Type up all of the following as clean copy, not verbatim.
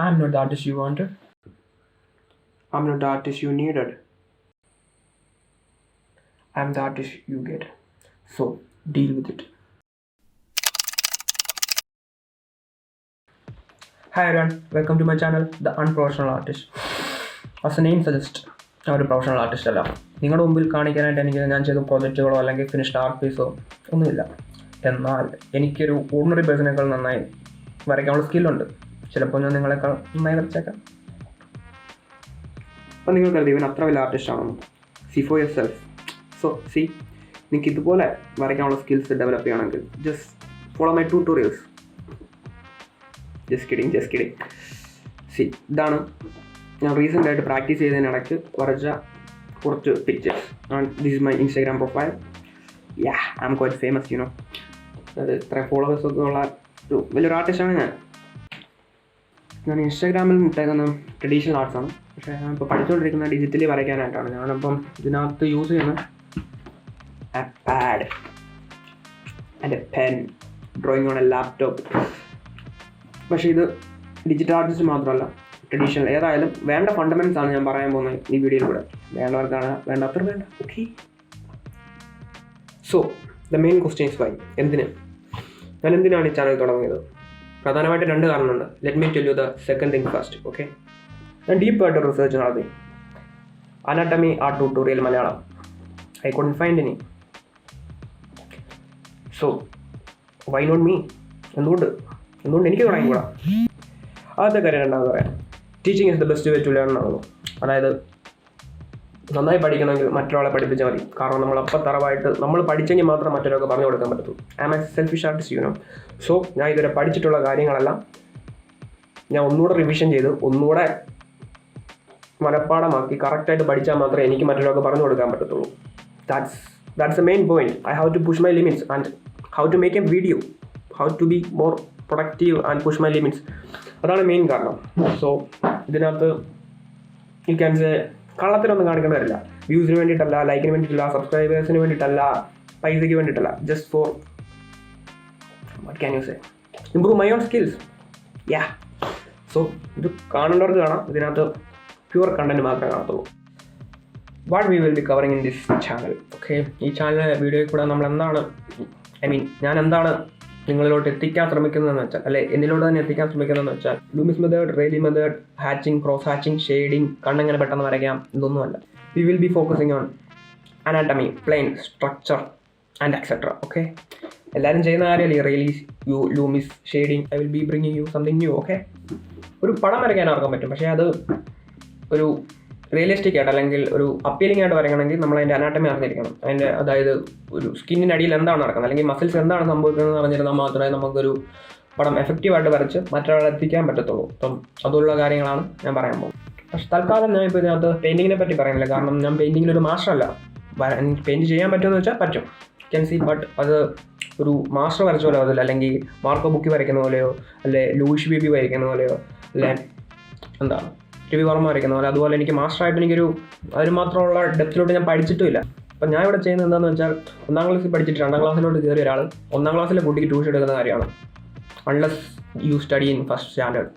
I'm not the artist you wanted. I'm not the artist you needed. I'm the artist you get. So, deal with it. Hi everyone, welcome to my channel, The Unprofessional Artist. As the name suggests, ഞാൻ ഒരു professional artist അല്ല. നിങ്ങളുടെ മുമ്പിൽ കാണിക്കാനായിട്ട് എനിക്ക് ഞാൻ ചെയ്ത പ്രോജക്റ്റുകളോ അല്ലെങ്കിൽ ഫിനിഷ്ഡ് ആർട്ട് പീസോ ഒന്നുമില്ല. എന്നാൽ എനിക്കൊരു ഓർഡിനറി പേഴ്സണേക്കാൾ നന്നായി വരയ്ക്കാനുള്ള സ്കില്ലുണ്ട്. ചിലപ്പോൾ ഞാൻ നിങ്ങളെക്കാൾ നന്നായി വരച്ചേക്കാം. അപ്പം നിങ്ങൾക്കറിയാം ഇവൻ അത്ര വലിയ ആർട്ടിസ്റ്റ് ആണെന്ന്. See for yourself. So നിങ്ങൾക്ക് ഇതുപോലെ വരയ്ക്കാനുള്ള സ്കിൽസ് ഡെവലപ്പ് ചെയ്യണമെങ്കിൽ just follow my tutorials. Just kidding. ഇതാണ് ഞാൻ റീസെൻ്റായിട്ട് പ്രാക്ടീസ് ചെയ്തതിനിടയ്ക്ക് വരച്ച കുറച്ച് pictures. And this is my Instagram profile. I am quite famous you know. അത് ഇത്രയും ഫോളോവേഴ്സൊക്കെ ഉള്ള ഒരു വലിയൊരു ആർട്ടിസ്റ്റാണ് ഞാൻ ഇൻസ്റ്റാഗ്രാമിൽ ഇട്ടേക്കുന്ന ട്രഡീഷണൽ ആർട്സാണ്. പക്ഷേ ഞാൻ ഇപ്പോൾ പഠിച്ചുകൊണ്ടിരിക്കുന്ന ഡിജിറ്റലി വരയ്ക്കാനായിട്ടാണ്. ഞാനിപ്പം ഇതിനകത്ത് യൂസ് ചെയ്യുന്ന a pad and a pen, drawing on a laptop. പക്ഷേ ഇത് ഡിജിറ്റൽ ആർട്ടിസ്റ്റ് മാത്രമല്ല, ട്രഡീഷണൽ ഏതായാലും വേണ്ട ഫണ്ടമെൻറ്റ്സ് ആണ് ഞാൻ പറയാൻ പോകുന്നത് ഈ വീഡിയോയിൽ കൂടെ. വേണ്ടവർക്കാണ്, വേണ്ടാത്തവർ വേണ്ട. Okay. So the main question is why. ഞാൻ എന്തിനാണ് ഈ ചാനൽ തുടങ്ങിയത്? പ്രധാനമായിട്ട് 2 കാരണമുണ്ട്. Let me tell you the second thing first. Okay. ഞാൻ ഡീപ്പായിട്ട് റിസർച്ച് നടത്തി. Anatomy art tutorial Malayalam. I couldn't find any. So, why not me? എന്തുകൊണ്ട് എനിക്ക് തുടങ്ങിക്കൂടാ? ആദ്യത്തെ കാര്യം രണ്ടാമത് പറയാം. Teaching is the best way to learn ആണല്ലോ. അതായത് നന്നായി പഠിക്കണമെങ്കിൽ മറ്റൊരാളെ പഠിപ്പിച്ചാൽ മതി. കാരണം നമ്മളപ്പം തറവായിട്ട് നമ്മൾ പഠിച്ചെങ്കിൽ മാത്രം മറ്റൊരാൾക്ക് പറഞ്ഞു കൊടുക്കാൻ പറ്റത്തുള്ളൂ. I am a selfish artist you know. So ഞാൻ ഇതുവരെ പഠിച്ചിട്ടുള്ള കാര്യങ്ങളെല്ലാം ഞാൻ ഒന്നുകൂടെ റിവിഷൻ ചെയ്ത് ഒന്നുകൂടെ മനഃപ്പാടമാക്കി കറക്റ്റായിട്ട് പഠിച്ചാൽ മാത്രമേ എനിക്ക് മറ്റൊരാൾക്ക് പറഞ്ഞു കൊടുക്കാൻ പറ്റത്തുള്ളൂ. That's the main point. I have to push my limits and how to make a video, how to be more productive and push my limits. അതാണ് മെയിൻ കാരണം. സോ ഇതിനകത്ത് യു ക്യാൻ സേ കള്ളത്തിനൊന്നും കാണിക്കേണ്ട കാര്യമില്ല. വ്യൂസിന് വേണ്ടിയിട്ടല്ല, ലൈക്കിന് വേണ്ടിയിട്ടല്ല, സബ്സ്ക്രൈബേഴ്സിന് വേണ്ടിയിട്ടല്ല, പൈസയ്ക്ക് വേണ്ടിയിട്ടല്ല. Just for what can you say improve my own skills. So ഇത് കാണേണ്ടവർക്ക് കാണാം. ഇതിനകത്ത് പ്യുവർ കണ്ടൻറ്റ് മാത്രമേ കാണത്തുള്ളൂ. What we will B covering in this channel. Okay. ഈ ചാനൽ വീഡിയോയിൽ കൂടെ നമ്മൾ എന്താണ് ഞാൻ എന്താണ് നിങ്ങളിലോട്ട് എത്തിക്കാൻ ശ്രമിക്കുന്നതെന്ന് വെച്ചാൽ, അല്ലെ എന്നിലോട്ട് തന്നെ എത്തിക്കാൻ ശ്രമിക്കുന്നതെന്ന് വെച്ചാൽ, Loomis method, Reilly method, hatching, cross hatching, shading, കണ്ണെങ്ങനെ പെട്ടെന്ന് വരയ്ക്കാം, ഇതൊന്നുമല്ല. We will be focusing on anatomy, plane, structure and etcetera. Okay. എല്ലാവരും ചെയ്യുന്ന കാര്യമല്ലേ Reilly, Loomis, shading. I will be bringing you something new. Okay. ഒരു പടം വരയ്ക്കാൻ ആർക്കാൻ പറ്റും. പക്ഷേ അത് ഒരു റിയലിസ്റ്റിക് ആയിട്ട് അല്ലെങ്കിൽ ഒരു അപ്പീലിംഗ് ആയിട്ട് വരയ്ക്കണമെങ്കിൽ നമ്മൾ അതിൻ്റെ അനാട്ടമി അറിഞ്ഞിരിക്കണം. അതിൻ്റെ അതായത് ഒരു സ്കിന്നിനടിയിൽ എന്താണ് നടക്കുന്നത് അല്ലെങ്കിൽ മസിൽസ് എന്താണ് സംഭവിക്കുന്നത് അറിഞ്ഞിരുന്നാൽ മാത്രമേ നമുക്കൊരു പടം എഫക്റ്റീവായിട്ട് വരച്ച് മറ്റൊരാളെ എത്തിക്കാൻ പറ്റത്തുള്ളൂ. അപ്പം അതുള്ള കാര്യങ്ങളാണ് ഞാൻ പറയാൻ പോകുന്നത്. പക്ഷെ തൽക്കാലം ഞാൻ ഇപ്പോൾ ഇതിനകത്ത് പെയിൻറ്റിങ്ങിനെ പറ്റി പറയുന്നില്ല. കാരണം ഞാൻ പെയിൻറ്റിങ്ങിലൊരു മാസ്റ്റർ അല്ല. എനിക്ക് പെയിൻറ്റ് ചെയ്യാൻ പറ്റുമെന്ന് വെച്ചാൽ പറ്റും, ക്യാൻ സി. ബട്ട് അത് ഒരു മാസ്റ്റർ വരച്ച പോലെ അതില്ല. അല്ലെങ്കിൽ മാർക്കോ ബുക്കി വരയ്ക്കുന്ന പോലെയോ അല്ലെ ലൂയിഷ് ബേബി വരയ്ക്കുന്ന പോലെയോ അല്ലെ എന്താണ് രവി വർമ്മ വരയ്ക്കുന്ന പോലെ. അതുപോലെ എനിക്ക് മാസ്റ്ററായിട്ട് എനിക്കൊരു അതിന് മാത്രമുള്ള ഡെപ്തിലോട്ട് ഞാൻ പഠിച്ചിട്ടുമില്ല. അപ്പം ഞാൻ ഇവിടെ ചെയ്യുന്നത് എന്താണെന്ന് വെച്ചാൽ, 1ാം ക്ലാസ്സിൽ പഠിച്ചിട്ട് 2ാം ക്ലാസ്സിലോട്ട് കയറിയ ഒരാൾ 1ാം ക്ലാസ്സിലെ കുട്ടിക്ക് ട്യൂഷൻ എടുക്കുന്ന കാര്യമാണ്. Unless you study in first standard.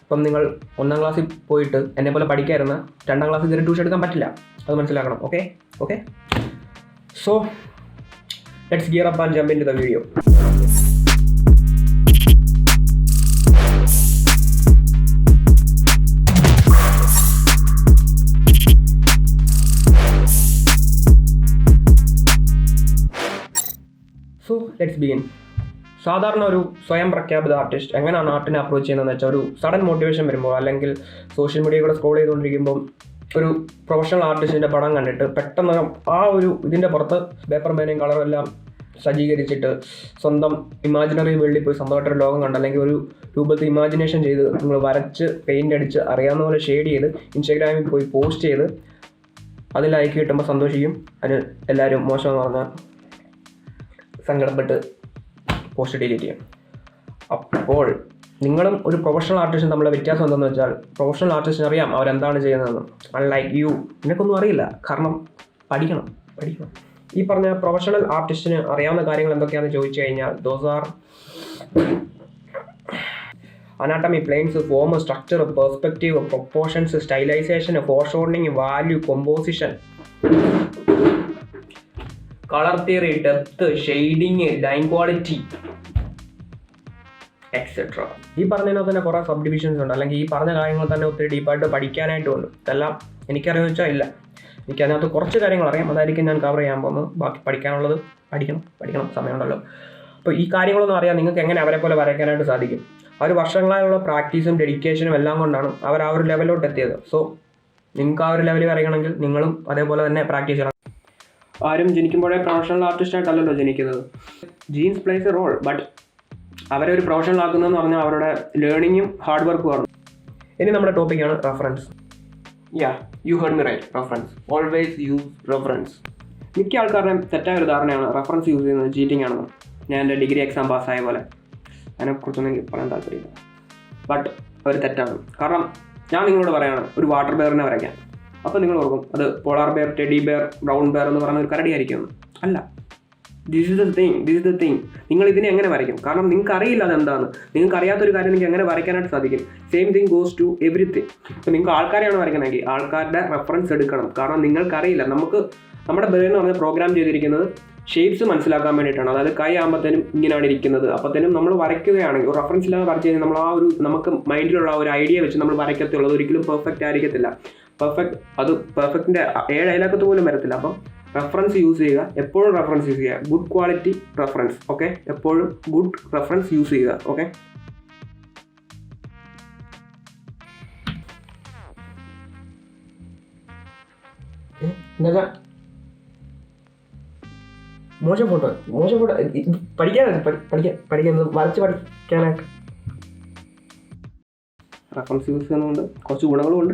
അപ്പം നിങ്ങൾ 1ാം ക്ലാസ്സിൽ പോയിട്ട് എന്നെ പോലെ പഠിക്കാതിരുന്ന 2ാം ക്ലാസ്സിൽ കയറി ട്യൂഷൻ എടുക്കാൻ പറ്റില്ല. അത് മനസ്സിലാക്കണം. Okay. So let's gear up and jump into the video. So let's begin. സാധാരണ ഒരു സ്വയം പ്രഖ്യാപിത ആർട്ടിസ്റ്റ് എങ്ങനെയാണ് ആർട്ടിനെ അപ്രോച്ച് ചെയ്യുന്നതെന്ന് വെച്ചാൽ, ഒരു സഡൻ മോട്ടിവേഷൻ വരുമ്പോൾ അല്ലെങ്കിൽ സോഷ്യൽ മീഡിയ കൂടെ സ്ക്രോൾ ചെയ്തുകൊണ്ടിരിക്കുമ്പോൾ ഒരു പ്രൊഫഷണൽ ആർട്ടിസ്റ്റിൻ്റെ പടം കണ്ടിട്ട് പെട്ടെന്ന് ആ ഒരു ഇതിൻ്റെ പുറത്ത് പേപ്പർ പേനയും കളറും എല്ലാം സജ്ജീകരിച്ചിട്ട് സ്വന്തം ഇമാജിനറി വേൾഡിൽ പോയി സ്വന്തമായിട്ടൊരു ലോകം കണ്ട് അല്ലെങ്കിൽ ഒരു രൂപത്തിൽ ഇമാജിനേഷൻ ചെയ്ത് നിങ്ങൾ വരച്ച് പെയിൻ്റ് അടിച്ച് അറിയാവുന്ന പോലെ ഷെയ്ഡ് ചെയ്ത് ഇൻസ്റ്റാഗ്രാമിൽ പോയി പോസ്റ്റ് ചെയ്ത് അതിൽ ലൈക്ക് കിട്ടുമ്പോൾ സന്തോഷിക്കും. അതിന് എല്ലാവരും മോശമെന്ന് പറഞ്ഞാൽ സങ്കടപ്പെട്ട് പോസ്റ്റ് ഡിലീറ്റ് ചെയ്യും. അപ്പോൾ നിങ്ങളും ഒരു പ്രൊഫഷണൽ ആർട്ടിസ്റ്റും തമ്മിലുള്ള വ്യത്യാസം എന്താണെന്ന് വെച്ചാൽ, പ്രൊഫഷണൽ ആർട്ടിസ്റ്റിന് അറിയാം അവരെന്താണ് ചെയ്യുന്നതെന്ന്. അൺലൈക്ക് യു, നിനക്കൊന്നും അറിയില്ല. കാരണം പഠിക്കണം. ഈ പറഞ്ഞ പ്രൊഫഷണൽ ആർട്ടിസ്റ്റിന് അറിയാവുന്ന കാര്യങ്ങൾ എന്തൊക്കെയാണെന്ന് ചോദിച്ചു കഴിഞ്ഞാൽ, anatomy, planes, form, structure, perspective, proportions, stylization, foreshortening, value, composition, color theory, depth, shading, line quality, etc. ഈ പറഞ്ഞതിനകത്ത് തന്നെ കുറേ സബ് ഡിവിഷൻസ് ഉണ്ട്, അല്ലെങ്കിൽ ഈ പറഞ്ഞ കാര്യങ്ങൾ തന്നെ ഒത്തിരി ഡീപ്പായിട്ട് പഠിക്കാനായിട്ടുമുണ്ട്. ഇതെല്ലാം എനിക്കറിയാമെന്ന് വെച്ചാൽ ഇല്ല, എനിക്കതിനകത്ത് കുറച്ച് കാര്യങ്ങൾ അറിയാം, അതായിരിക്കും ഞാൻ കവർ ചെയ്യാൻ പോകുന്നത്. ബാക്കി പഠിക്കാനുള്ളത് പഠിക്കണം, സമയമുണ്ടല്ലോ. അപ്പോൾ ഈ കാര്യങ്ങളൊന്നും അറിയാം നിങ്ങൾക്ക് എങ്ങനെ അവരെ പോലെ വരയ്ക്കാനായിട്ട് സാധിക്കും. അവർ വർഷങ്ങളായുള്ള പ്രാക്ടീസും ഡെഡിക്കേഷനും എല്ലാം കൊണ്ടാണ് അവർ ആ ഒരു ലെവലിലോട്ട് എത്തിയത്. സോ നിങ്ങൾക്ക് ആ ഒരു ലെവലിൽ വരയ്ക്കണമെങ്കിൽ നിങ്ങളും അതേപോലെ തന്നെ പ്രാക്ടീസ് ചെയ്യണം. ആരും ജനിക്കുമ്പോഴേ പ്രൊഫഷണൽ ആർട്ടിസ്റ്റായിട്ടല്ലല്ലോ ജനിക്കുന്നത്. Genes plays a role, but അവരെ ഒരു പ്രൊഫഷണൽ ആക്കുന്നതെന്ന് പറഞ്ഞാൽ അവരുടെ ലേണിങ്ങും ഹാർഡ് വർക്കുമാണ്. ഇനി നമ്മുടെ ടോപ്പിക്കാണ് reference. You heard me right, reference. Always use reference. മിക്ക ആൾക്കാരുടെയും തെറ്റായ ഒരു ധാരണയാണ് റെഫറൻസ് യൂസ് ചെയ്യുന്നത് ചീറ്റിംഗ് ആണെന്ന്. ഞാൻ എൻ്റെ ഡിഗ്രി എക്സാം പാസ്സായ പോലെ അതിനെക്കുറിച്ചൊന്നും എനിക്ക് പറയാൻ താല്പര്യമില്ല. ബട്ട് അവർ തെറ്റാണ്. കാരണം ഞാൻ നിങ്ങളോട് പറയുകയാണ് ഒരു വാട്ടർ ബെയറിനെ വരയ്ക്കാൻ, അപ്പോൾ നിങ്ങൾ ഓർക്കും അത് polar bear, teddy bear, brown bear എന്ന് പറയുന്ന ഒരു കരടിയായിരിക്കും. അല്ല, ദിസ് ഇസ് ദ തിങ്. നിങ്ങൾ ഇതിനെ എങ്ങനെ വരയ്ക്കും? കാരണം നിങ്ങൾക്ക് അറിയില്ല അതെന്താണ്. നിങ്ങൾക്ക് അറിയാത്തൊരു കാര്യം നിങ്ങൾക്ക് എങ്ങനെ വരയ്ക്കാനായിട്ട് സാധിക്കും. Same thing goes to everything. ഇപ്പോൾ നിങ്ങൾക്ക് ആൾക്കാരെയാണ് വരയ്ക്കണമെങ്കിൽ ആൾക്കാരുടെ റെഫറൻസ് എടുക്കണം. കാരണം നിങ്ങൾക്കറിയില്ല. നമ്മുടെ ബ്രെയിൻ എന്ന് പറഞ്ഞാൽ പ്രോഗ്രാം ചെയ്തിരിക്കുന്നത് ഷേപ്സ് മനസ്സിലാക്കാൻ വേണ്ടിയിട്ടാണ്. അതായത് കൈ ആകുമ്പോഴത്തേനും ഇങ്ങനെയാണ് ഇരിക്കുന്നത്. അപ്പോഴത്തേനും നമ്മൾ വരയ്ക്കുകയാണെങ്കിൽ ഒരു റെഫറൻസ് ഇല്ലാതെ വരച്ച് കഴിഞ്ഞാൽ നമ്മൾ ആ ഒരു നമുക്ക് മൈൻഡിലുള്ള ഒരു ഐഡിയ വെച്ച് നമ്മൾ വരയ്ക്കത്തുള്ളത് ഒരിക്കലും പെർഫെക്റ്റ് ആയിരിക്കത്തില്ല. പെർഫെക്റ്റിൻ്റെ 7 അയലക്കത്ത് പോലും വരത്തില്ല. അപ്പം റെഫറൻസ് യൂസ് ചെയ്യുക, എപ്പോഴും റെഫറൻസ് യൂസ് ചെയ്യുക. Good quality reference. ഓക്കെ, എപ്പോഴും ഗുഡ് റെഫറൻസ് യൂസ് ചെയ്യുക. ഓക്കെ, മോശം ഫോട്ടോ പഠിക്കാൻ വരച്ച് പഠിക്കാനായിട്ട് റെഫറൻസ് യൂസ് ചെയ്യുന്നതുകൊണ്ട് കുറച്ച് ഗുണങ്ങളുമുണ്ട്.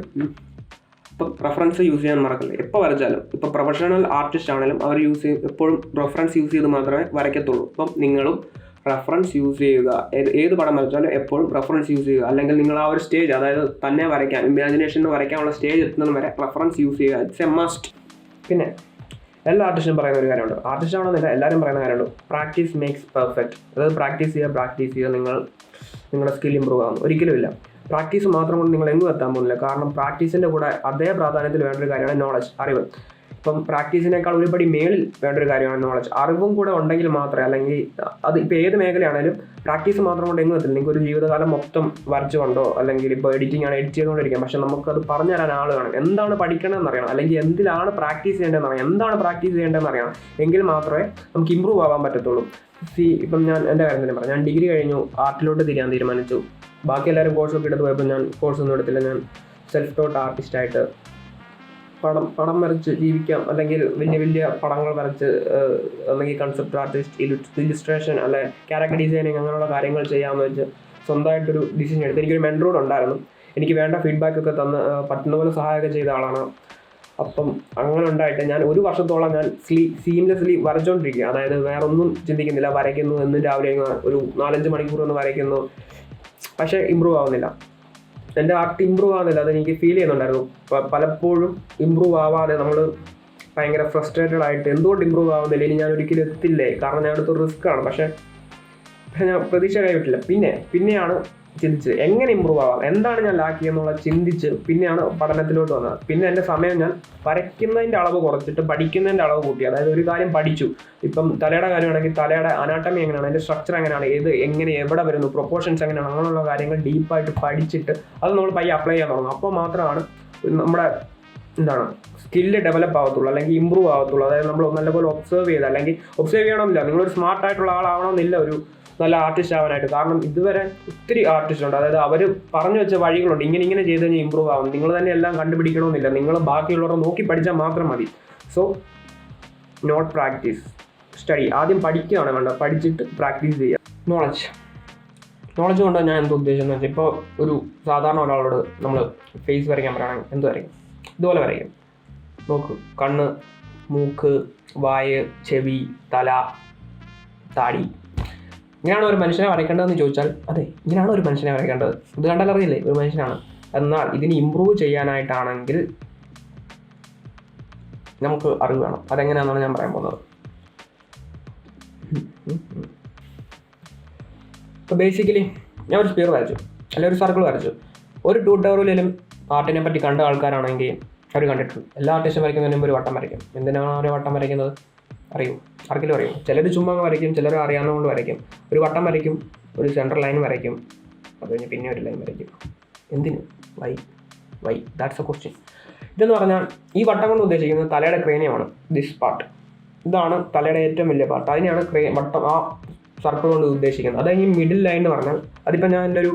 ഇപ്പം റെഫറൻസ് യൂസ് ചെയ്യാൻ മറക്കല്ലേ. എപ്പോൾ വരച്ചാലും, ഇപ്പോൾ പ്രൊഫഷണൽ ആർട്ടിസ്റ്റ് ആണെങ്കിലും അവർ എപ്പോഴും റെഫറൻസ് യൂസ് ചെയ്ത് മാത്രമേ വരയ്ക്കത്തുള്ളൂ. അപ്പം നിങ്ങളും റെഫറൻസ് യൂസ് ചെയ്യുക. ഏത് പടം വരച്ചാലും എപ്പോഴും റെഫറൻസ് യൂസ് ചെയ്യുക. അല്ലെങ്കിൽ നിങ്ങൾ ആ ഒരു സ്റ്റേജ്, അതായത് തന്നെ വരയ്ക്കാൻ, ഇമാജിനേഷനിൽ വരയ്ക്കാനുള്ള സ്റ്റേജ് എത്തുന്നത് വരെ റെഫറൻസ് യൂസ് ചെയ്യുക. It's A must. പിന്നെ എല്ലാ ആർട്ടിസ്റ്റും പറയുന്ന ഒരു കാര്യമുണ്ട്, ആർട്ടിസ്റ്റ് ആണെന്നില്ല എല്ലാവരും പറയുന്ന കാര്യമുണ്ട്, പ്രാക്ടീസ് മേക്സ് പെർഫെക്റ്റ്. അതായത് പ്രാക്ടീസ് ചെയ്യുക, നിങ്ങളുടെ സ്കിൽ ഇമ്പ്രൂവ് ആകുന്നു. ഒരിക്കലുമില്ല. പ്രാക്ടീസ് മാത്രം കൊണ്ട് നിങ്ങൾ എങ്ങും എത്താൻ പോകുന്നില്ല. കാരണം പ്രാക്ടീസിൻ്റെ കൂടെ അതേ പ്രാധാന്യത്തിൽ വേണ്ടൊരു കാര്യമാണ് നോളജ്, അറിവ്. ഇപ്പം പ്രാക്ടീസിനേക്കാൾ ഒരുപടി മേളിൽ വേണ്ടൊരു കാര്യമാണ് നോളജ്. അറിവും കൂടെ ഉണ്ടെങ്കിൽ മാത്രമേ, അല്ലെങ്കിൽ അത് ഇപ്പോൾ ഏത് മേഖലയാണെങ്കിലും പ്രാക്ടീസ് മാത്രം കൊണ്ട് എങ്ങും എത്തില്ല. നിങ്ങൾക്ക് ഒരു ജീവിതകാലം മൊത്തം വരച്ചുകൊണ്ടോ അല്ലെങ്കിൽ ഇപ്പോൾ എഡിറ്റിംഗ് ആണ് എഡിറ്റ് ചെയ്തുകൊണ്ടിരിക്കാം, പക്ഷെ നമുക്കത് പറഞ്ഞു തരാൻ ആൾ കാണും. എന്താണ് പഠിക്കണമെന്ന് അറിയണം, അല്ലെങ്കിൽ എന്തിലാണ് പ്രാക്ടീസ് ചെയ്യേണ്ടതെന്ന് അറിയാം, എന്താണ് പ്രാക്ടീസ് ചെയ്യേണ്ടതെന്ന് അറിയണം. എങ്കിൽ മാത്രമേ നമുക്ക് ഇമ്പ്രൂവ് ആവാൻ പറ്റത്തുള്ളൂ. ഇപ്പം ഞാൻ എൻ്റെ കാര്യം തന്നെ പറയാം. ഞാൻ ഡിഗ്രി കഴിഞ്ഞു, ആർട്ടിലോട്ട് തിരിയാൻ തീരുമാനിച്ചു. ബാക്കി എല്ലാവരും കോഴ്സൊക്കെ എടുത്ത് പോയപ്പോൾ ഞാൻ കോഴ്സൊന്നും എടുത്തില്ല. ഞാൻ സെൽഫ് ടോട്ട് ആർട്ടിസ്റ്റായിട്ട് പടം വരച്ച് ജീവിക്കാം, അല്ലെങ്കിൽ വലിയ പടങ്ങൾ വരച്ച്, അല്ലെങ്കിൽ കൺസെപ്റ്റ് ആർട്ടിസ്റ്റ്, ഇല്ലുസ്ട്രേഷൻ, അല്ലെ ക്യാരക്ടർ ഡിസൈനിങ്, അങ്ങനെയുള്ള കാര്യങ്ങൾ ചെയ്യാമെന്ന് വെച്ച് സ്വന്തമായിട്ടൊരു ഡിസിഷൻ എടുത്ത്. എനിക്കൊരു മെൻറ്റോർ ഉണ്ടായിരുന്നു. എനിക്ക് വേണ്ട ഫീഡ്ബാക്കൊക്കെ തന്ന് പറ്റുന്ന പോലെ സഹായമൊക്കെ ചെയ്ത ആളാണ്. അപ്പം അങ്ങനെ ഉണ്ടായിട്ട് ഞാൻ ഒരു വർഷത്തോളം ഞാൻ സീംലെസ്ലി വരച്ചുകൊണ്ടിരിക്കുക. അതായത് വേറെ ഒന്നും ചിന്തിക്കുന്നില്ല, വരയ്ക്കുന്നു, എന്നും രാവിലെ ഒരു 4-5 മണിക്കൂർ ഒന്ന് വരയ്ക്കുന്നു. പക്ഷേ ഇമ്പ്രൂവ് ആവുന്നില്ല, എൻ്റെ ആർട്ട് ഇമ്പ്രൂവ് ആവുന്നില്ല. അതെനിക്ക് ഫീൽ ചെയ്യുന്നുണ്ടായിരുന്നു. പലപ്പോഴും ഇമ്പ്രൂവ് ആവാതെ നമ്മൾ ഭയങ്കര ഫ്രസ്ട്രേറ്റഡ് ആയിട്ട് എന്തുകൊണ്ട് ഇമ്പ്രൂവ് ആവുന്നില്ല, ഇനി ഞാൻ ഒരിക്കലും എത്തില്ലേ, കാരണം ഞാൻ അടുത്തൊരു റിസ്ക്കാണ്. പക്ഷേ ഞാൻ പ്രതീക്ഷ കൈവിട്ടില്ല. പിന്നെയാണ് ചിന്തിച്ചത് എങ്ങനെ ഇമ്പ്രൂവ് ആവാം, എന്താണ് ഞാൻ ലാക്കിയെന്നുള്ള ചിന്തിച്ച് പിന്നെയാണ് പഠനത്തിലോട്ട് വന്നത്. പിന്നെ എൻ്റെ സമയം ഞാൻ വരയ്ക്കുന്നതിൻ്റെ അളവ് കുറച്ചിട്ട് പഠിക്കുന്നതിൻ്റെ അളവ് കൂട്ടി. അതായത് ഒരു കാര്യം പഠിച്ചു, ഇപ്പം തലയുടെ കാര്യമാണെങ്കിൽ തലയുടെ അനാട്ടമി എങ്ങനെയാണ്, അതിൻ്റെ സ്ട്രക്ചർ എങ്ങനെയാണ്, എങ്ങനെ എവിടെ വരുന്നു, പ്രൊപ്പോർഷൻസ് എങ്ങനെയാണ്, അങ്ങനെയുള്ള കാര്യങ്ങൾ ഡീപ്പായിട്ട് പഠിച്ചിട്ട് അത് നമ്മൾ പയ്യെ അപ്ലൈ ചെയ്യാൻ തുടങ്ങും. അപ്പോൾ മാത്രമാണ് നമ്മുടെ സ്കില്ല് ഡെവലപ്പ് ആവത്തുള്ളൂ, അല്ലെങ്കിൽ ഇമ്പ്രൂവ് ആവത്തുള്ളൂ. അതായത് നമ്മൾ നല്ലപോലെ ഒബ്സർവ് ചെയ്ത്, അല്ലെങ്കിൽ ഒബ്സർവ് ചെയ്യണമെന്നില്ല, നിങ്ങളൊരു സ്മാർട്ടായിട്ടുള്ള ആളാവണമെന്നില്ല ഒരു നല്ല ആർട്ടിസ്റ്റ് ആവാനായിട്ട്. കാരണം ഇതുവരെ ഒത്തിരി ആർട്ടിസ്റ്റ് ഉണ്ട്, അതായത് അവർ പറഞ്ഞു വെച്ച വഴികളുണ്ട്, ഇങ്ങനെ ചെയ്ത് കഴിഞ്ഞാൽ ഇമ്പ്രൂവ് ആവും. നിങ്ങൾ തന്നെ എല്ലാം കണ്ടുപിടിക്കണമെന്നില്ല, നിങ്ങൾ ബാക്കിയുള്ളവരെ നോക്കി പഠിച്ചാൽ മാത്രം മതി. So not practice, study. ആദ്യം പഠിക്കുകയാണ് വേണ്ടത്, പഠിച്ചിട്ട് പ്രാക്ടീസ് ചെയ്യുക. നോളജ് കൊണ്ട് ഞാൻ എന്ത് ഉദ്ദേശിച്ചെന്ന് വെച്ചാൽ, ഇപ്പോൾ ഒരു സാധാരണ ഒരാളോട് നമ്മൾ ഫേസ് വരയ്ക്കാൻ പറയുകയാണെങ്കിൽ എന്ത് വരയ്ക്കും? ഇതുപോലെ വരയ്ക്കും. നോക്ക്, കണ്ണ്, മൂക്ക്, വായ്, ചെവി, തല, താടി. ഇങ്ങനെയാണ് ഒരു മനുഷ്യനെ വരയ്ക്കേണ്ടതെന്ന് ചോദിച്ചാൽ അതെ, ഇങ്ങനെയാണ് ഒരു മനുഷ്യനെ വരയ്ക്കേണ്ടത്. ഇത് കണ്ടാൽ അറിയില്ലേ ഒരു മനുഷ്യനാണ്. എന്നാൽ ഇതിന് ഇമ്പ്രൂവ് ചെയ്യാനായിട്ടാണെങ്കിൽ നമുക്ക് അറിവ് വേണം. അതെങ്ങനെയാണെന്നാണ് ഞാൻ പറയാൻ പോകുന്നത്. അപ്പോൾ ബേസിക്കലി ഞാൻ ഒരു സ്പിയർ വരച്ചു. അല്ലെങ്കിൽ ഒരു സർക്കിൾ വരച്ചു. ഒരു ട്യൂട്ടോറിയലിലും ആർട്ടിനെ പറ്റി കണ്ട ആൾക്കാരാണെങ്കിൽ അവർ കണ്ടിട്ടുണ്ട്. എല്ലാ ആർട്ടിസ്റ്റും വരയ്ക്കുന്നതിന് മുമ്പ് ഒരു വട്ടം വരയ്ക്കും. എന്തിനാണ് ഒരു വട്ടം വരയ്ക്കുന്നത് അറിയും? ആർക്കെങ്കിലും അറിയും? ചിലർ ചുമ്മാ വരയ്ക്കും, ചിലർ അറിയാവുന്നതുകൊണ്ട് വരയ്ക്കും. ഒരു വട്ടം വരയ്ക്കും, ഒരു സെൻട്രൽ ലൈൻ വരയ്ക്കും, അത് കഴിഞ്ഞ് പിന്നെ ഒരു ലൈൻ വരയ്ക്കും. എന്തിന്? Why that's a question. ഇതെന്ന് പറഞ്ഞാൽ ഈ വട്ടം കൊണ്ട് ഉദ്ദേശിക്കുന്നത് തലയുടെ ക്രേനിയമാണ്. ദിസ് പാർട്ട്, ഇതാണ് തലയുടെ ഏറ്റവും വലിയ പാർട്ട്. അതിനെയാണ് വട്ടം ആ സർക്കിൾ കൊണ്ട് ഉദ്ദേശിക്കുന്നത്. അത് ഈ മിഡിൽ ലൈൻ എന്ന് പറഞ്ഞാൽ അതിപ്പോൾ ഞാൻ എൻ്റെ ഒരു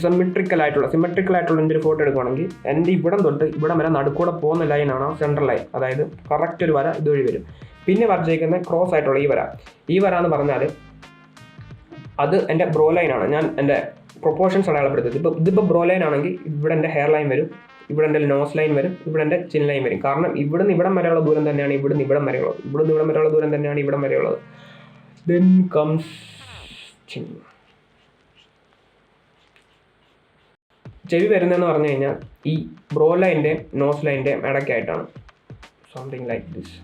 സിമെട്രിക്കൽ ആയിട്ടുള്ള എൻ്റെ ഒരു ഫോട്ടോ എടുക്കുകയാണെങ്കിൽ എൻ്റെ ഇവിടം തൊട്ട് ഇവിടം വരെ നടുക്കൂടെ പോകുന്ന ലൈനാണ് ആ സെൻട്രൽ ലൈൻ. അതായത് കറക്റ്റ് ഒരു വര ഇതുവഴി വരും. പിന്നെ വരച്ചേക്കുന്ന ക്രോസ് ആയിട്ടുള്ള ഈ വര എന്ന് പറഞ്ഞാൽ അത് എൻ്റെ ബ്രോ ലൈനാണ്. ഞാൻ എൻ്റെ പ്രൊപ്പോർഷൻസ് അടയാളപ്പെടുത്തിയത്. ഇതിപ്പോൾ ബ്രോ ലൈൻ ആണെങ്കിൽ ഇവിടെ എൻ്റെ ഹെയർ ലൈൻ വരും, ഇവിടെ എൻ്റെ നോസ് ലൈൻ വരും, ഇവിടെ എൻ്റെ ചിൻ ലൈൻ വരും. കാരണം ഇവിടുന്ന് ഇവിടം വരെയുള്ള ദൂരം തന്നെയാണ് ഇവിടുന്ന് ഇവിടം വരെയുള്ളത്. ഇവിടുന്ന് ഇവിടം വരെയുള്ള ദൂരം തന്നെയാണ് ഇവിടം വരെയുള്ളത്. Then comes chin. ചെവി വരുന്നതെന്ന് പറഞ്ഞു കഴിഞ്ഞാൽ ഈ ബ്രോ ലൈൻ്റെ നോസ് ലൈൻ്റെ ഇടയ്ക്കായിട്ടാണ്. Something like this.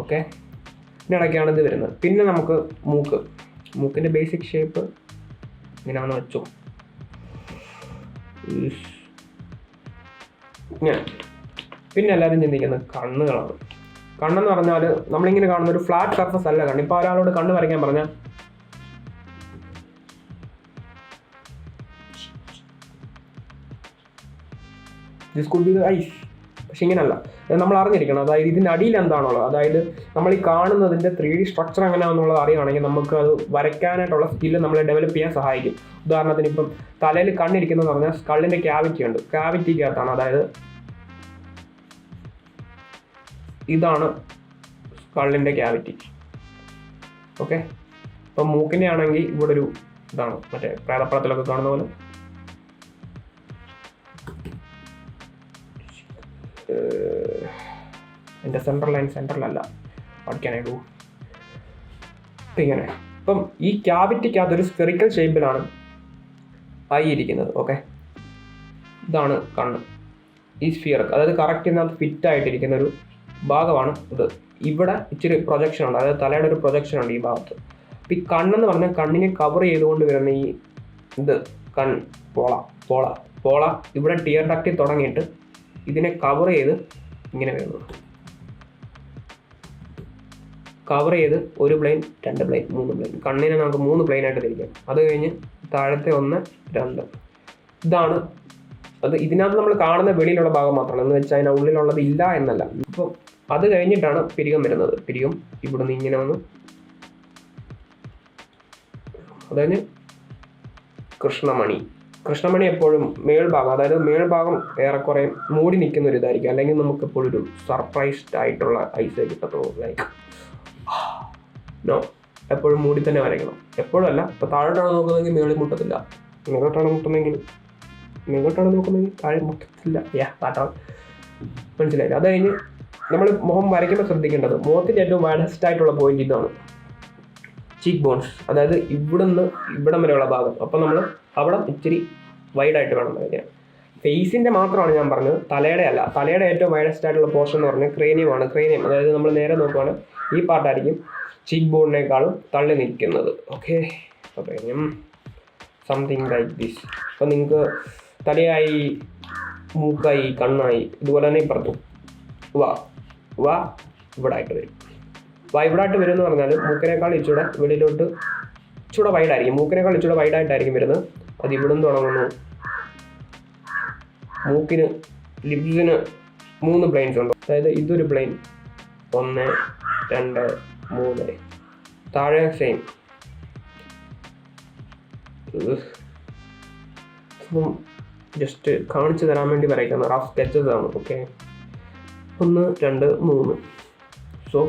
ഓക്കെ, ഇതിനിടയ്ക്കാണ് ഇത് വരുന്നത്. പിന്നെ നമുക്ക് മൂക്കിൻ്റെ ബേസിക് ഷേപ്പ് ഇങ്ങനെയാണെന്ന് വെച്ചോ. പിന്നെ എല്ലാവരും ചിന്തിക്കുന്നത് കണ്ണുകളാണ്. കണ്ണെന്ന് പറഞ്ഞാൽ നമ്മളിങ്ങനെ കാണുന്ന ഒരു ഫ്ലാറ്റ് സർഫസ് അല്ല കണ്ണ്. ഇപ്പോൾ ഒരാളോട് കണ്ണ് വരയ്ക്കാൻ പറഞ്ഞാൽ this could be the eyes. പക്ഷെ ഇങ്ങനെയല്ല, നമ്മൾ അറിഞ്ഞിരിക്കണം. അതായത് ഇതിൻ്റെ അടിയിൽ എന്താണുള്ളത്, അതായത് നമ്മൾ ഈ കാണുന്നതിൻ്റെ 3D സ്ട്രക്ചർ എങ്ങനെയാണെന്നുള്ളത് അറിയുകയാണെങ്കിൽ നമുക്ക് അത് വരയ്ക്കാനായിട്ടുള്ള സ്കില്ല് നമ്മളെ ഡെവലപ്പ് ചെയ്യാൻ സഹായിക്കും. ഉദാഹരണത്തിന് ഇപ്പം തലയിൽ കണ്ണിരിക്കുന്നതെന്ന് പറഞ്ഞാൽ സ്കള്ളിൻ്റെ ക്യാവിറ്റി ഉണ്ട്. ക്യാവിറ്റിക്കകത്താണ്, അതായത് ഇതാണ് സ്കള്ളിൻ്റെ ക്യാവിറ്റി. ഓക്കെ, ഇപ്പം മൂക്കിൻ്റെ ആണെങ്കിൽ ഇവിടെ ഒരു ഇതാണ്, മറ്റേ പ്രേതപ്പടത്തിലൊക്കെ കാണുന്ന പോലെ. എൻ്റെ സെൻട്രലല്ല, പഠിക്കാനായിട്ടു ഇങ്ങനെ. ഇപ്പം ഈ ക്യാവിറ്റിക്കകത്ത് ഒരു സ്ഫെറിക്കൽ ഷേപ്പിലാണ് ഐ ഇരിക്കുന്നത്. ഓക്കെ, ഇതാണ് കണ്ണ്. ഈ സ്ഫിയർ, അതായത് കറക്റ്റ് ഇതിനകത്ത് ഫിറ്റ് ആയിട്ടിരിക്കുന്ന ഒരു ഭാഗമാണ് ഇത്. ഇവിടെ ഇച്ചിരി പ്രൊജക്ഷൻ ഉണ്ട്, അതായത് തലയുടെ ഒരു പ്രൊജക്ഷൻ ഉണ്ട് ഈ ഭാഗത്ത്. അപ്പം ഈ കണ്ണെന്ന് പറഞ്ഞാൽ കണ്ണിനെ കവർ ചെയ്തുകൊണ്ട് വരുന്ന ഈ ഇത് പോള ഇവിടെ ടിയർ ഡക്റ്റിൽ തുടങ്ങിയിട്ട് ഇതിനെ കവർ ചെയ്ത് ഇങ്ങനെ വരുന്നു. കവർ ചെയ്ത് 1 പ്ലെയിൻ, 2 പ്ലെയിൻ, 3 പ്ലെയിൻ. കണ്ണിനെ നമുക്ക് 3 പ്ലെയിനായിട്ട് തിരിക്കാം. അത് കഴിഞ്ഞ് താഴത്തെ 1, 2. ഇതാണ് അത്. ഇതിനകത്ത് നമ്മൾ കാണുന്ന വെളിയിലുള്ള ഭാഗം മാത്രമാണ്, എന്ന് വെച്ചാൽ അതിന് ഉള്ളിലുള്ളത് ഇല്ല എന്നല്ല. അപ്പോൾ അത് കഴിഞ്ഞിട്ടാണ് പിരികം വരുന്നത്. പിരികം ഇവിടുന്ന് ഇങ്ങനെ വന്ന് അത് കഴിഞ്ഞ് കൃഷ്ണമണി എപ്പോഴും മേൾഭാഗം, അതായത് മേൾഭാഗം ഏറെക്കുറെ മൂടി നിൽക്കുന്ന ഒരു ഇതായിരിക്കും. അല്ലെങ്കിൽ നമുക്ക് എപ്പോഴും ഒരു സർപ്രൈസ്ഡ് ആയിട്ടുള്ള ഐസേ കിട്ടത്തുള്ളൂ. ലൈക്ക് എപ്പോഴും മൂടി തന്നെ വരയ്ക്കണം. എപ്പോഴും അല്ല, ഇപ്പോൾ താഴോട്ടാണ് നോക്കുന്നതെങ്കിൽ മേളിൽ മുട്ടത്തില്ല, മേലോട്ടാണ് നോക്കുന്നതെങ്കിൽ താഴെ മുട്ടത്തില്ല. മനസ്സിലായില്ല? അത് കഴിഞ്ഞ് നമ്മൾ മുഖം വരയ്ക്കുമ്പോൾ ശ്രദ്ധിക്കേണ്ടത്, മുഖത്തിൻ്റെ ഏറ്റവും വൈഡസ്റ്റ് ആയിട്ടുള്ള പോയിന്റ് ഇതാണ്, ചീക്ക് ബോൺസ്. അതായത് ഇവിടുന്ന് ഇവിടം വരെയുള്ള ഭാഗം. അപ്പം നമ്മൾ അവിടെ ഇച്ചിരി വൈഡായിട്ട് വേണം വരയ്ക്കാൻ. ഫേസിൻ്റെ മാത്രമാണ് ഞാൻ പറഞ്ഞത്, തലയുടെ അല്ല. തലയുടെ ഏറ്റവും വൈഡസ്റ്റ് ആയിട്ടുള്ള പോർഷൻ എന്ന് പറഞ്ഞാൽ ക്രേനിയമാണ്. ക്രേനിയം, അതായത് നമ്മൾ നേരെ നോക്കുകയാണ് ഈ പാർട്ടായിരിക്കും ചീക്ക് ബോണിനേക്കാളും തള്ളി നിൽക്കുന്നത്. ഓക്കെ, അപ്പോൾ ക്രേനിയം സംതിങ് ലൈക്ക് ദിസ്. അപ്പോൾ നിങ്ങൾക്ക് തലയായി, മൂക്കായി, കണ്ണായി, ഇതുപോലെ തന്നെ ഇപ്പുറത്തും വാ ഇവിടെ ആയിട്ട് വരും. ഇവിടായിട്ട് വരും എന്ന് പറഞ്ഞാൽ മൂക്കിനേക്കാൾ ഇച്ചിടെ വെളിയിലോട്ട് ഇച്ചിടെ വൈഡായിരിക്കും. മൂക്കിനേക്കാൾ ഇച്ചിടെ വൈഡായിട്ടായിരിക്കും വരുന്നത്. അത് ഇവിടുന്ന് തുടങ്ങുന്നു. മൂക്കിന്, ലിപ്സിന് 3 പ്ലെയിൻസ് ഉണ്ട്. അതായത് ഇതൊരു പ്ലെയിൻ, 1, 2, 3. താഴെ സെയിം. ജസ്റ്റ് കാണിച്ചു തരാൻ വേണ്ടി വരയ്ക്കുന്ന റഫ് സ്കെച്ചസ് ആണ്. ഓക്കെ, 1, 2, 3. സോ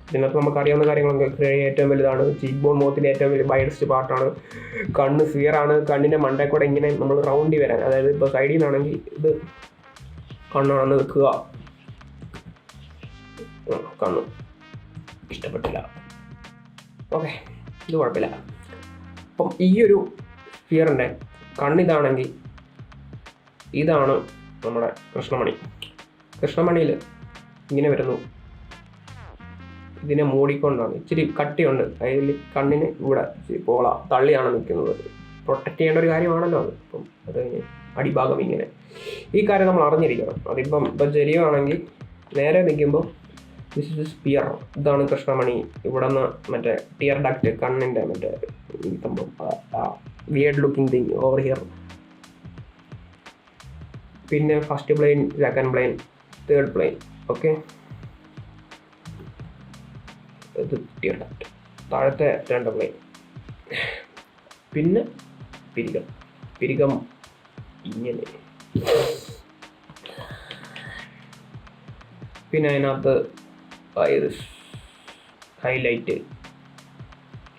ഇതിനകത്ത് നമുക്ക് അറിയാവുന്ന കാര്യങ്ങളൊക്കെ ഏറ്റവും വലുതാണ്. ചീക്ക് ബോൺ മുഖത്തിൻ്റെ ഏറ്റവും വലിയ വൈഡസ്റ്റ് പാർട്ടാണ്. കണ്ണ് സ്ഫിയറാണ്. കണ്ണിൻ്റെ മണ്ടയിൽ കൂടെ ഇങ്ങനെ നമ്മൾ റൗണ്ടി വരാൻ, അതായത് ഇപ്പോൾ സൈഡിൽ നിന്നാണെങ്കിൽ ഇത് കണ്ണാണെന്ന് വെക്കുക. കണ്ണ് ഇഷ്ടപ്പെട്ടില്ല. ഓക്കെ, ഇത് കുഴപ്പമില്ല. അപ്പം ഈ ഒരു സ്ഫിയറിൻ്റെ കണ്ണിതാണെങ്കിൽ ഇതാണ് നമ്മുടെ കൃഷ്ണമണിയിൽ ഇങ്ങനെ വരുന്നു. ഇതിനെ മൂടിക്കൊണ്ടാണ്, ഇച്ചിരി കട്ടിയുണ്ട് അതിൽ. കണ്ണിന് ഇവിടെ തള്ളിയാണ് നിൽക്കുന്നത്. പ്രൊട്ടക്റ്റ് ചെയ്യേണ്ട ഒരു കാര്യമാണല്ലോ അത്. അപ്പം അത് അടിഭാഗം ഇങ്ങനെ ഈ കാര്യം നമ്മൾ അറിഞ്ഞിരിക്കണം. ഇപ്പം ചെരിയാണെങ്കിൽ നേരെ നിൽക്കുമ്പോൾ ദിസ് ഇസ് സ്പിയർ, ഇതാണ് കൃഷ്ണമണി, ഇവിടെ നിന്ന് മറ്റേ ടിയർ ഡക്റ്റ്, കണ്ണിൻ്റെ മറ്റേ സംഭവം, weird looking thing over here. പിന്നെ first plane, second plane, third plane. Okay, ഇത് ടിയർ ഡക്റ്റ്, താഴത്തെ 2 പ്ലെയിൻ. പിന്നെ പിരികം ഇങ്ങനെ. പിന്നെ അതിനകത്ത് iris, highlight,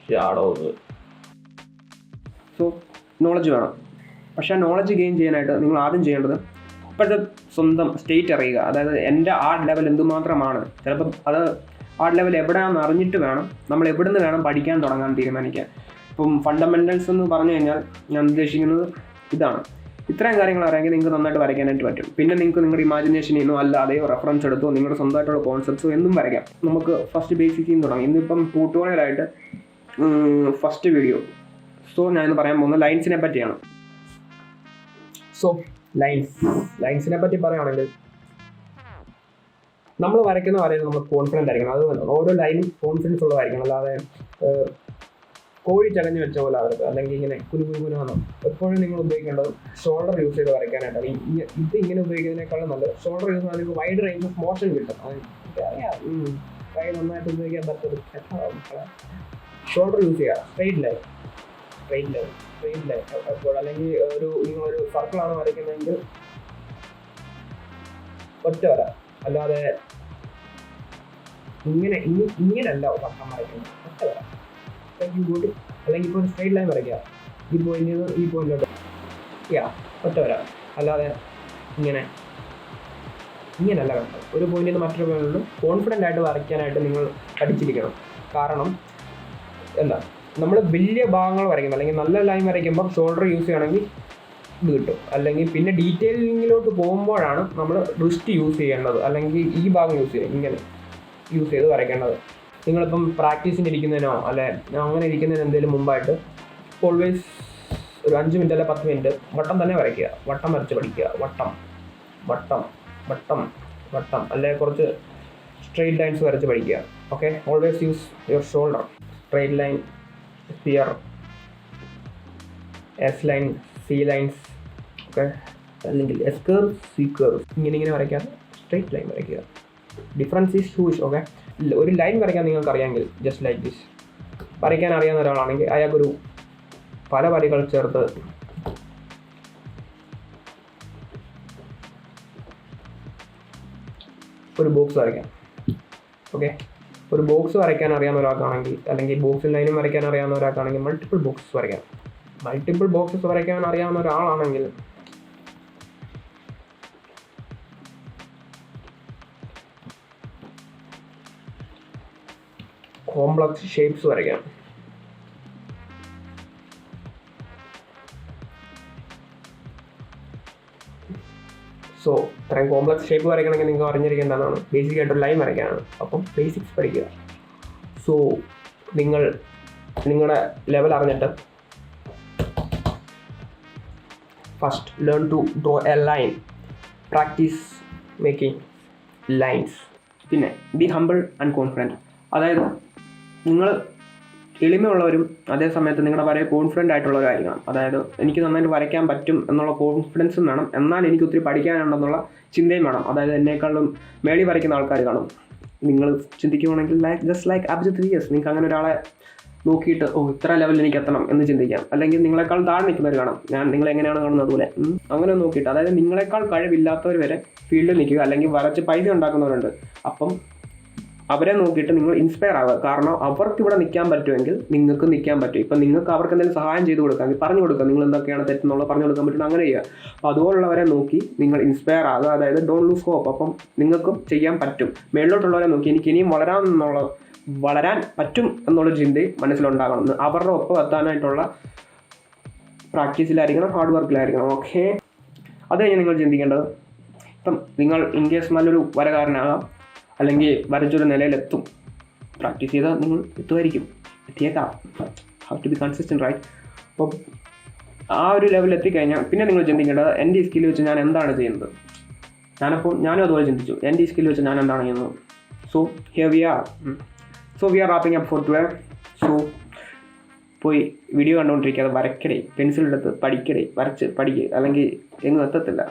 shadows. So knowledge വേണം. പക്ഷേ നോളജ് ഗെയിൻ ചെയ്യാനായിട്ട് നിങ്ങൾ ആദ്യം ചെയ്യേണ്ടത് ഇപ്പോഴത്തെ സ്വന്തം സ്റ്റേറ്റ് അറിയുക. അതായത് എൻ്റെ ആർട്ട് ലെവൽ എന്തുമാത്രമാണ്. ചിലപ്പം അത് ആർട്ട് ലെവൽ എവിടെയാണെന്ന് അറിഞ്ഞിട്ട് വേണം നമ്മൾ എവിടെ നിന്ന് വേണം പഠിക്കാൻ തുടങ്ങാൻ തീരുമാനിക്കാൻ. ഇപ്പം ഫണ്ടമെൻ്റൽസ് എന്ന് പറഞ്ഞു കഴിഞ്ഞാൽ ഞാൻ ഉദ്ദേശിക്കുന്നത് ഇതാണ്. ഇത്രയും കാര്യങ്ങൾ അറിയാമെങ്കിൽ നിങ്ങൾക്ക് നന്നായിട്ട് വരയ്ക്കാനായിട്ട് പറ്റും. പിന്നെ നിങ്ങൾക്ക് നിങ്ങളുടെ ഇമാജിനേഷനിൽ നിന്നോ അല്ലാതെയോ റെഫറൻസ് എടുത്തോ നിങ്ങളുടെ സ്വന്തമായിട്ടുള്ള കോൺസെപ്റ്റ്സോ എന്തും വരയ്ക്കാം. നമുക്ക് ഫസ്റ്റ് ബേസിക്കിൽ നിന്ന് തുടങ്ങാം. ഇന്നിപ്പം ട്യൂട്ടോറിയലായിട്ട് ഫസ്റ്റ് വീഡിയോ. സോ ഞാനിന്ന് പറയാൻ പോകുന്നത് ലൈൻസിനെ പറ്റിയാണ്. സോ ലൈൻസിനെ പറ്റി പറയുകയാണെങ്കിൽ നമ്മൾ വരയ്ക്കുന്ന വരയിൽ നമ്മൾ കോൺഫിഡൻ്റ് ആയിരിക്കണം. അത് ഓരോ ലൈനും കോൺഫിഡൻസ് ഉള്ളതായിരിക്കണം. അല്ലാതെ കോഴി ചകഞ്ഞ് വെച്ച പോലെ അവർക്ക്, അല്ലെങ്കിൽ ഇങ്ങനെ കുനുകുനാന്നോ. എപ്പോഴും നിങ്ങൾ ഉപയോഗിക്കേണ്ടത് ഷോൾഡർ യൂസ് ചെയ്ത് വരയ്ക്കാനായിട്ടാണ്. ഇത് ഇങ്ങനെ ഉപയോഗിക്കുന്നതിനേക്കാളും നല്ലത് ഷോൾഡർ യൂസ് ചെയ്താൽ നിങ്ങൾക്ക് വൈഡ് റേഞ്ച് ഓഫ് മോഷൻ കിട്ടും. കൈ നന്നായിട്ട് ഉപയോഗിക്കാൻ പറ്റുന്നത് ഷോൾഡർ യൂസ് ചെയ്യുക. സ്ട്രെയിറ്റ് ലൈൻ എപ്പോഴും. അല്ലെങ്കിൽ നിങ്ങളൊരു സർക്കിളാണ് വരയ്ക്കുന്നതെങ്കിൽ ഒറ്റ വര, അല്ലാതെ ഇങ്ങനെയല്ല വട്ടം വരയ്ക്കുന്നത്. ഒറ്റ വര കൂട്ടി, അല്ലെങ്കിൽ ഇപ്പോൾ ഒരു സ്ട്രെയിറ്റ് ലൈൻ വരയ്ക്കുക. ഈ പോയിന്റിൽ നിന്ന് ഈ പോയിന്റിലോട്ട് ഒറ്റ വര, അല്ലാതെ ഇങ്ങനെയല്ല കണ്ടത്. ഒരു പോയിന്റിൽ നിന്ന് മറ്റൊരു പോയിന്റിലും കോൺഫിഡൻ്റ് ആയിട്ട് വരയ്ക്കാനായിട്ട് നിങ്ങൾ പഠിച്ചിരിക്കണം. കാരണം എന്താ, നമ്മൾ വലിയ ഭാഗങ്ങൾ വരയ്ക്കുന്നത് അല്ലെങ്കിൽ നല്ല ലൈൻ വരയ്ക്കുമ്പോൾ ഷോൾഡർ യൂസ് ചെയ്യുകയാണെങ്കിൽ ഇത് കിട്ടും. അല്ലെങ്കിൽ പിന്നെ ഡീറ്റെയിലിങ്ങിലോട്ട് പോകുമ്പോഴാണ് നമ്മൾ റിസ്റ്റ് യൂസ് ചെയ്യേണ്ടത്, അല്ലെങ്കിൽ ഈ ഭാഗം ഇങ്ങനെ യൂസ് ചെയ്ത് വരയ്ക്കേണ്ടത്. നിങ്ങളിപ്പം പ്രാക്ടീസിന് ഇരിക്കുന്നതിനോ അല്ലെ അങ്ങനെ ഇരിക്കുന്നതിന് എന്തെങ്കിലും മുമ്പായിട്ട് ഓൾവേസ് ഒരു 5 മിനിറ്റ് അല്ലെ 10 മിനിറ്റ് വട്ടം തന്നെ വരയ്ക്കുക. വട്ടം വരച്ച് പഠിക്കുക. വട്ടം അല്ലെ കുറച്ച് സ്ട്രെയിറ്റ് ലൈൻസ് വരച്ച് പഠിക്കുക. Okay, always use your shoulder. Straight line, sphere, S line, C lines. Okay, അല്ലെങ്കിൽ എസ് കർവ്, സി കർവ്, ഇങ്ങനെ വരയ്ക്കാതെ സ്ട്രെയിറ്റ് ലൈൻ വരയ്ക്കുക. Difference is huge. ഓക്കെ, ഒരു ലൈൻ വരയ്ക്കാൻ നിങ്ങൾക്ക് അറിയാമെങ്കിൽ ജസ്റ്റ് ലൈക്ക് ദിസ് വരയ്ക്കാൻ അറിയാവുന്ന ഒരാളാണെങ്കിൽ അയാൾക്കൊരു പല വരികൾ ചേർത്ത് ഒരു ബോക്സ് വരയ്ക്കാം. ഓക്കെ, ഒരു ബോക്സ് വരയ്ക്കാൻ അറിയാവുന്ന ഒരാൾക്കാണെങ്കിൽ, അല്ലെങ്കിൽ ബോക്സിൽ ലൈനും വരയ്ക്കാൻ അറിയാവുന്ന ഒരാൾക്കാണെങ്കിൽ മൾട്ടിപ്പിൾ ബോക്സസ് വരയ്ക്കാം. മൾട്ടിപ്പിൾ ബോക്സസ് വരയ്ക്കാൻ അറിയാവുന്ന ഒരാളാണെങ്കിൽ കോംപ്ലക്സ് ഷേപ്സ് വരയ്ക്കാം. സോ ഇത്രയും കോംപ്ലക്സ് ഷേപ്പ് വരയ്ക്കണമെങ്കിൽ നിങ്ങൾക്ക് അറിഞ്ഞിരിക്കേണ്ടതാണ് ബേസിക് ആയിട്ടൊരു ലൈൻ വരയ്ക്കാനാണ്. അപ്പം ബേസിക്സ് പഠിക്കുക. സോ നിങ്ങളുടെ ലെവൽ അറിഞ്ഞിട്ട് first learn to draw a line. Practice making lines. പിന്നെ ബി ഹംബിൾ ആൻഡ് കോൺഫിഡൻറ്റ്. അതായത് നിങ്ങൾ എളിമയുള്ളവരും അതേ സമയത്ത് നിങ്ങളുടെ വരെ കോൺഫിഡൻ്റ് ആയിട്ടുള്ളവരായിരിക്കണം. അതായത് എനിക്ക് നന്നായിട്ട് വരയ്ക്കാൻ പറ്റും എന്നുള്ള കോൺഫിഡൻസും വേണം, എന്നാൽ എനിക്ക് ഒത്തിരി പഠിക്കാനുണ്ടെന്നുള്ള ചിന്തയും വേണം. അതായത് എന്നെക്കാളും മേളി വരയ്ക്കുന്ന ആൾക്കാർ കാണും. നിങ്ങൾ ചിന്തിക്കുവാണെങ്കിൽ ജസ്റ്റ് ലൈക്ക് അഭിജിത്ത് VS, നിങ്ങൾക്ക് അങ്ങനെ ഒരാളെ നോക്കിയിട്ട് ഇത്ര ലെവലിൽ എനിക്ക് എത്തണം എന്ന് ചിന്തിക്കാം. അല്ലെങ്കിൽ നിങ്ങളെക്കാൾ താഴെ നിൽക്കുന്നവർ കാണാം. ഞാൻ നിങ്ങളെങ്ങനെയാണ് കാണുന്നത് അതുപോലെ അങ്ങനെ നോക്കിയിട്ട്, അതായത് നിങ്ങളെക്കാൾ കഴിവില്ലാത്തവർ വരെ ഫീൽഡിൽ നിൽക്കുക, അല്ലെങ്കിൽ വരച്ച് പൈസ ഉണ്ടാക്കുന്നവരുണ്ട്. അപ്പം അവരെ നോക്കിയിട്ട് നിങ്ങൾ ഇൻസ്പയർ ആവുക. കാരണം അവർക്ക് ഇവിടെ നിൽക്കാൻ പറ്റുമെങ്കിൽ നിങ്ങൾക്ക് നിൽക്കാൻ പറ്റും. ഇപ്പം നിങ്ങൾക്ക് അവർക്ക് എന്തെങ്കിലും സഹായം ചെയ്ത് കൊടുക്കാം, പറഞ്ഞു കൊടുക്കുക, നിങ്ങൾ എന്തൊക്കെയാണ് തെറ്റെന്നുള്ളത് പറഞ്ഞു കൊടുക്കാൻ പറ്റും. അങ്ങനെ ചെയ്യുക. അപ്പോൾ അതുപോലുള്ളവരെ നോക്കി നിങ്ങൾ ഇൻസ്പയർ ആകുക. അതായത് ഡോണ്ട് ലൂസ് ഹോപ്പ്. അപ്പം നിങ്ങൾക്കും ചെയ്യാൻ പറ്റും. മേളിലോട്ടുള്ളവരെ നോക്കി എനിക്ക് ഇനിയും വളരാൻ പറ്റും എന്നുള്ളൊരു ചിന്തയും മനസ്സിലുണ്ടാകണം. അവരുടെ ഒപ്പം എത്താനായിട്ടുള്ള പ്രാക്ടീസിലായിരിക്കണം, ഹാർഡ് വർക്കിലായിരിക്കണം. ഓക്കെ, അത് കഴിഞ്ഞ് നിങ്ങൾ ചിന്തിക്കേണ്ടത്, ഇപ്പം നിങ്ങൾ ഇൻ കേസ് നല്ലൊരു വരകാരനാകാം, അല്ലെങ്കിൽ വരച്ചൊരു നിലയിലെത്തും. പ്രാക്ടീസ് ചെയ്താൽ നിങ്ങൾ എത്തുമായിരിക്കും, എത്തിയേക്കാം. Have to be consistent, right? അപ്പം ആ ഒരു ലെവലിൽ എത്തിക്കഴിഞ്ഞാൽ പിന്നെ നിങ്ങൾ ചിന്തിക്കേണ്ടത് എൻ്റെ ഈ സ്കില്ല് വെച്ച് ഞാൻ എന്താണ് ചെയ്യുന്നത്. ഞാനും അതുപോലെ ചിന്തിച്ചു, എൻ്റെ ഈ സ്കില്ല് വെച്ച് ഞാൻ എന്താണ് ചെയ്യുന്നത്. So here we are. We are wrapping up for today. So പോയി വീഡിയോ കണ്ടുകൊണ്ടിരിക്കാതെ വരയ്ക്കടേ, പെൻസിലെടുത്ത് പഠിക്കടേ, വരച്ച് പഠിക്കുക, അല്ലെങ്കിൽ എങ്ങും എത്തത്തില്ല.